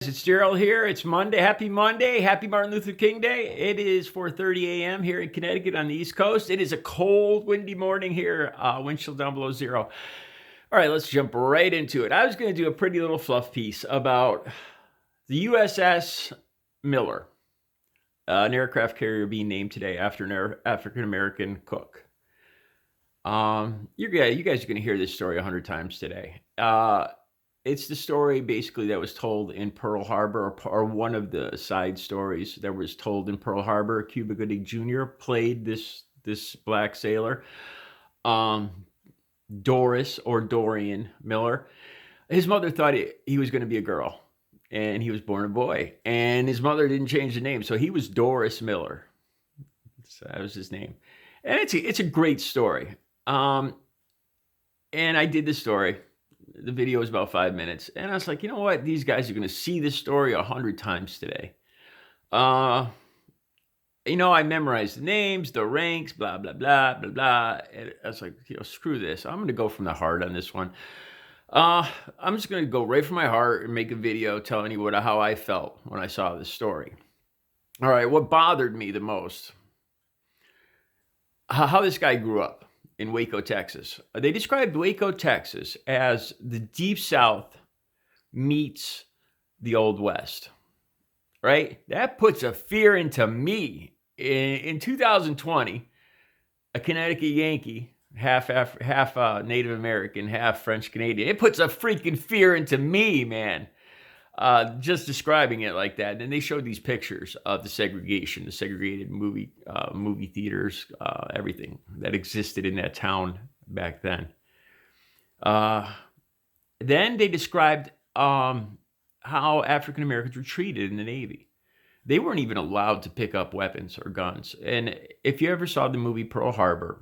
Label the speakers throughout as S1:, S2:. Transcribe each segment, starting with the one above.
S1: It's Gerald here. It's Monday. Happy Monday. Happy Martin Luther King Day. It is 4:30 a.m. here in Connecticut on the East Coast. It is a cold, windy morning here. Wind chill down below zero. All right, let's jump right into it. I was going to do a pretty little fluff piece about the USS Miller, an aircraft carrier being named today after an African-American cook. You guys are going to hear this story 100 times today. It's the story basically that was told in Pearl Harbor, or one of the side stories that was told in Pearl Harbor. Cuba Gooding Jr. played this black sailor, Doris or Dorian Miller. His mother thought he was going to be a girl, and he was born a boy. And his mother didn't change the name, so he was Doris Miller. So that was his name, and it's a great story. And I did the story. The video is about 5 minutes. And I was like, you know what? These guys are going to see this story 100 times today. I memorized the names, the ranks, blah, blah, blah, blah, blah. And I was like, screw this. I'm going to go from the heart on this one. I'm just going to go right from my heart and make a video telling you how I felt when I saw this story. All right, what bothered me the most? How this guy grew up in Waco, Texas. They described Waco, Texas as the Deep South meets the Old West, right? That puts a fear into me. In 2020, a Connecticut Yankee, half Native American, half French Canadian, it puts a freaking fear into me, man. Just describing it like that. And they showed these pictures of the segregation, the segregated movie theaters, everything that existed in that town back then. Then they described how African Americans were treated in the Navy. They weren't even allowed to pick up weapons or guns. And if you ever saw the movie Pearl Harbor,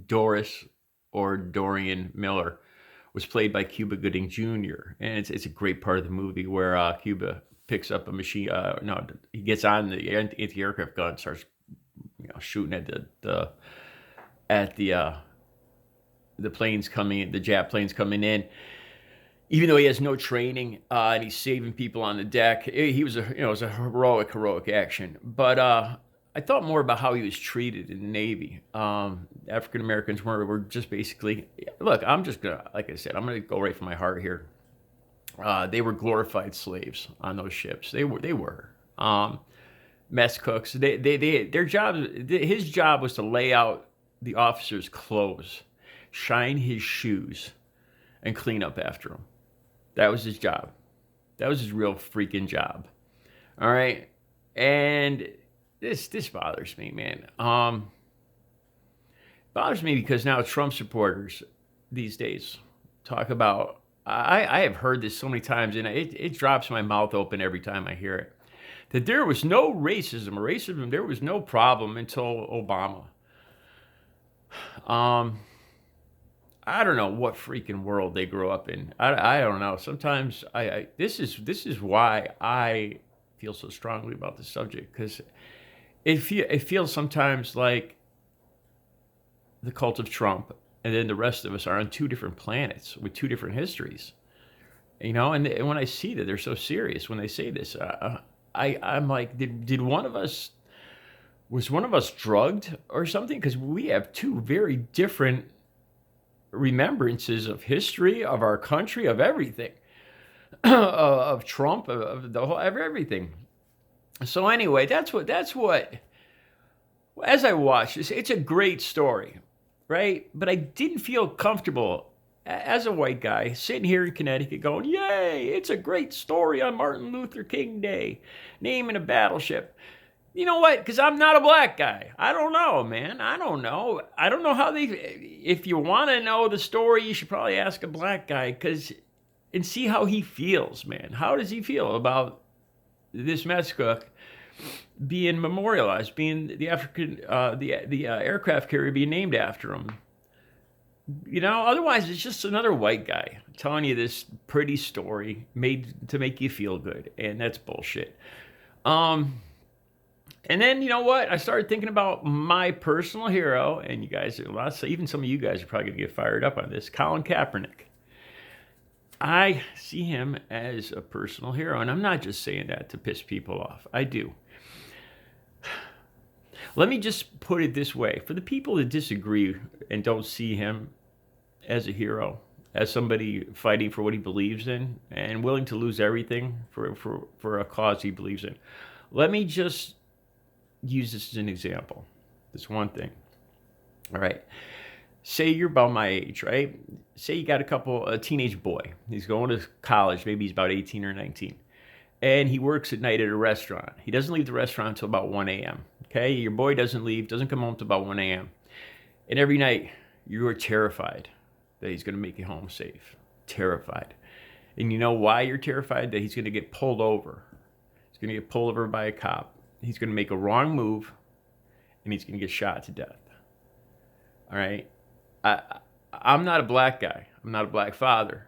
S1: Doris or Dorian Miller was played by Cuba Gooding Jr. And it's a great part of the movie where Cuba picks up a machine. He gets on the anti-aircraft gun, starts shooting at the planes coming in, the Jap planes coming in. Even though he has no training and he's saving people on the deck, it was a heroic action. But I thought more about how he was treated in the Navy. African Americans were just basically, look, I'm gonna go right from my heart here. They were glorified slaves on those ships. They were mess cooks. Their job, his job was to lay out the officers' clothes, shine his shoes, and clean up after them. That was his job. That was his real freaking job. All right, and This bothers me, man. Bothers me because now Trump supporters these days talk about, I have heard this so many times, and it drops my mouth open every time I hear it, that there was no racism, there was no problem until Obama. I don't know what freaking world they grew up in. I don't know. Sometimes this is why I feel so strongly about this subject, because it feels sometimes like the cult of Trump and then the rest of us are on two different planets with two different histories. And when I see that they're so serious when they say this, I'm like, was one of us drugged or something? Because we have two very different remembrances of history, of our country, of everything, of Trump, of the whole, everything. So anyway, that's what, as I watched this, it's a great story, right? But I didn't feel comfortable as a white guy sitting here in Connecticut going, yay, it's a great story on Martin Luther King Day, naming a battleship. You know what? Because I'm not a black guy. I don't know, man. I don't know how if you want to know the story, you should probably ask a black guy and see how he feels, man. How does he feel about this mess cook being memorialized, being the aircraft carrier being named after him? Otherwise it's just another white guy telling you this pretty story made to make you feel good, and that's bullshit. And then, you know what? I started thinking about my personal hero, and you guys, even some of you guys are probably going to get fired up on this, Collin Keapernick. I see him as a personal hero, and I'm not just saying that to piss people off. I do. Let me just put it this way. For the people that disagree and don't see him as a hero, as somebody fighting for what he believes in and willing to lose everything for a cause he believes in, let me just use this as an example. This one thing. All right. Say you're about my age, right? Say you got a teenage boy. He's going to college. Maybe he's about 18 or 19. And he works at night at a restaurant. He doesn't leave the restaurant until about 1 a.m. Okay? Your boy doesn't come home until about 1 a.m. And every night, you are terrified that he's going to make it home safe. Terrified. And you know why you're terrified? That he's going to get pulled over. He's going to get pulled over by a cop. He's going to make a wrong move, and he's going to get shot to death. All right? I'm not a black guy. I'm not a black father.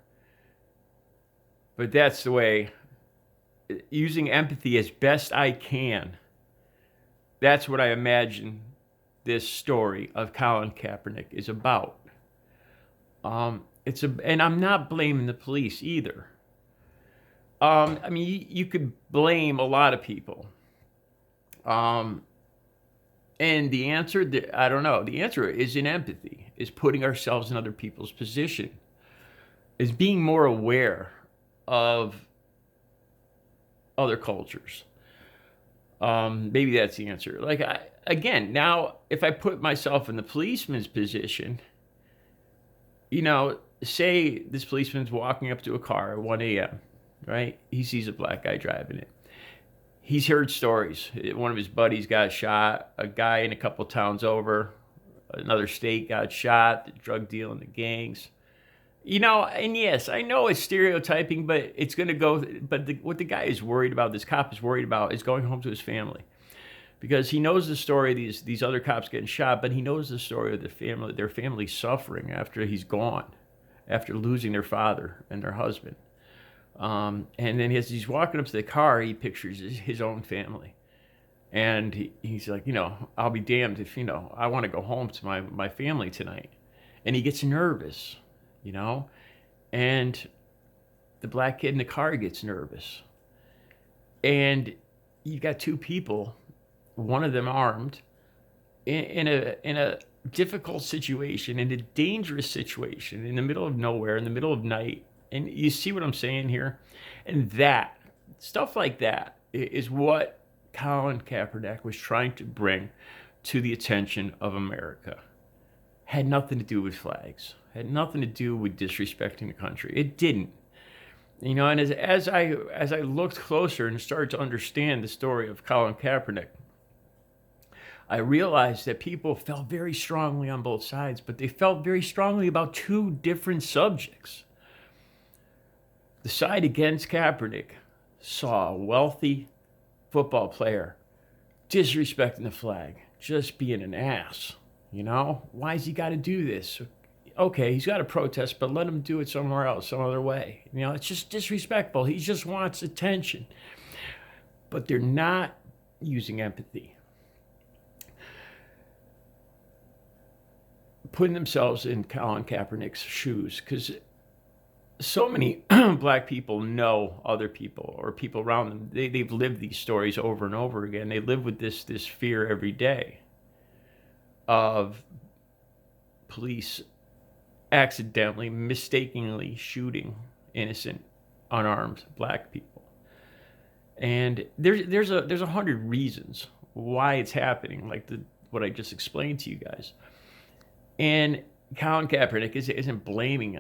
S1: But that's the way, using empathy as best I can, that's what I imagine this story of Collin Keapernick is about. And I'm not blaming the police either. I mean, you could blame a lot of people. And the answer, I don't know. The answer is in empathy, is putting ourselves in other people's position, is being more aware of other cultures. Maybe that's the answer. Like, now, if I put myself in the policeman's position, say this policeman's walking up to a car at 1 a.m., right? He sees a black guy driving it. He's heard stories. One of his buddies got shot. A guy in a couple towns over, another state, got shot. The drug dealing, the gangs. And yes, I know it's stereotyping, but it's going to go. But what the guy is worried about, this cop is worried about, is going home to his family. Because he knows the story of these other cops getting shot, but he knows the story of their family suffering after he's gone, after losing their father and their husband. And then as he's walking up to the car, he pictures his own family. And he's like, I'll be damned if, I want to go home to my family tonight. And he gets nervous, and the black kid in the car gets nervous. And you got two people, one of them armed, in a difficult situation, in a dangerous situation, in the middle of nowhere, in the middle of night. And you see what I'm saying here? And that, stuff like that, is what Collin Keapernick was trying to bring to the attention of America. Had nothing to do with flags. Had nothing to do with disrespecting the country. It didn't. And as I looked closer and started to understand the story of Collin Keapernick, I realized that people felt very strongly on both sides, but they felt very strongly about two different subjects. The side against Keapernick saw a wealthy football player disrespecting the flag, just being an ass. Why has he got to do this? Okay, he's got to protest, but let him do it somewhere else, some other way. It's just disrespectful. He just wants attention. But they're not using empathy. Putting themselves in Collin Kaepernick's shoes, because so many black people know other people or people around them. They've lived these stories over and over again. They live with this fear every day of police accidentally, mistakenly shooting innocent, unarmed black people. And there's 100 reasons why it's happening, like what I just explained to you guys. And Collin Keapernick isn't blaming.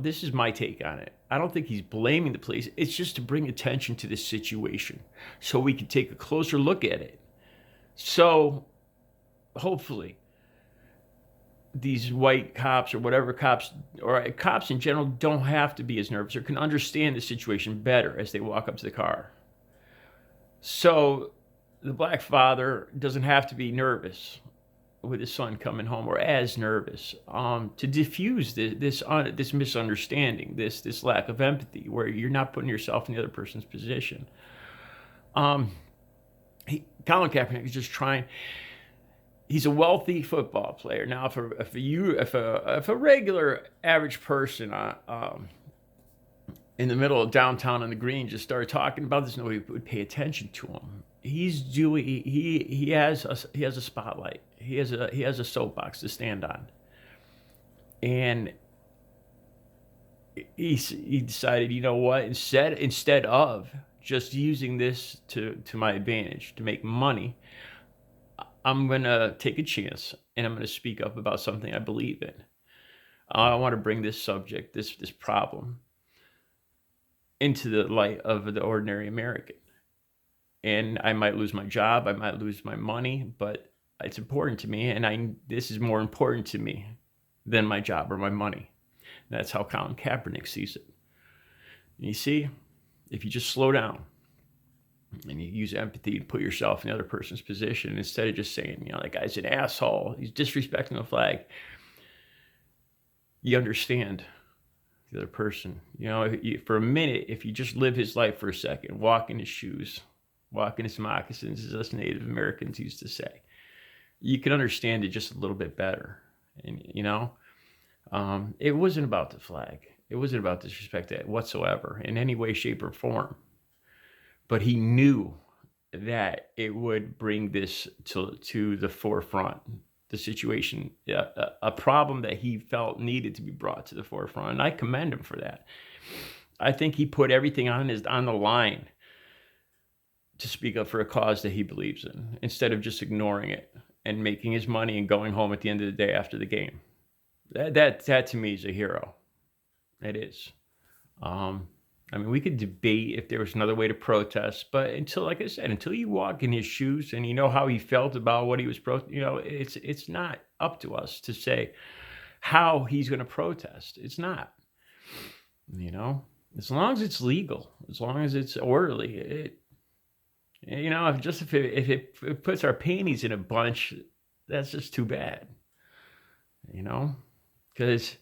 S1: This is my take on it. I don't think he's blaming the police. It's just to bring attention to this situation so we can take a closer look at it. So hopefully these white cops or whatever cops, or cops in general, don't have to be as nervous or can understand the situation better as they walk up to the car. So the black father doesn't have to be nervous with his son coming home, or as nervous, to diffuse this misunderstanding, this lack of empathy, where you're not putting yourself in the other person's position. Collin Keapernick is just trying. He's a wealthy football player. Now, if a regular average person in the middle of downtown on the green just started talking about this. Nobody would pay attention to him. He has a spotlight. He has a soapbox to stand on, and he decided, you know what? Instead of just using this to my advantage to make money, I'm gonna take a chance and I'm gonna speak up about something I believe in. I want to bring this subject, this problem, into the light of the ordinary American. And I might lose my job, I might lose my money, but it's important to me, and this is more important to me than my job or my money. And that's how Colin Kaepernick sees it. And you see, if you just slow down and you use empathy to put yourself in the other person's position, instead of just saying, you know, that guy's an asshole, he's disrespecting the flag, you understand the other person. You know, for a minute, if you just live his life for a second, walk in his shoes, walk in his moccasins, as us Native Americans used to say, you can understand it just a little bit better. And, you know, it wasn't about the flag. It wasn't about disrespect whatsoever in any way, shape, or form. But he knew that it would bring this to the forefront, the situation, a problem that he felt needed to be brought to the forefront. And I commend him for that. I think he put everything on the line to speak up for a cause that he believes in, instead of just ignoring it and making his money and going home at the end of the day after the game. That to me is a hero. It is. I mean, we could debate if there was another way to protest, but like I said, until you walk in his shoes and you know how he felt about what he was it's not up to us to say how he's going to protest. It's not. You know, as long as it's legal, as long as it's orderly, if it puts our panties in a bunch, that's just too bad. You know, because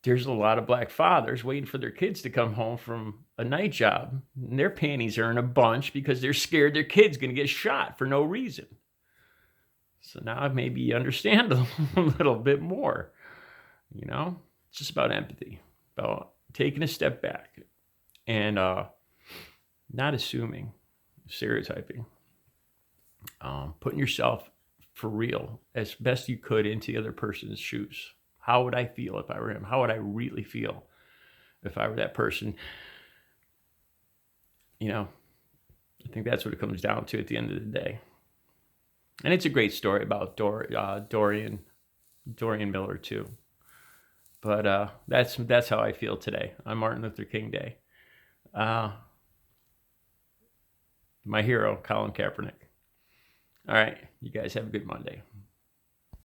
S1: there's a lot of black fathers waiting for their kids to come home from a night job, and their panties are in a bunch because they're scared their kid's going to get shot for no reason. So now maybe you understand a little bit more. You know, it's just about empathy, about taking a step back and not assuming, stereotyping, putting yourself for real as best you could into the other person's shoes. How would I feel if I were him? How would I really feel if I were that person? You know, I think that's what it comes down to at the end of the day. And it's a great story about Dory and Miller too. But that's how I feel today on Martin Luther King Day. My hero, Colin Kaepernick. All right, you guys have a good Monday.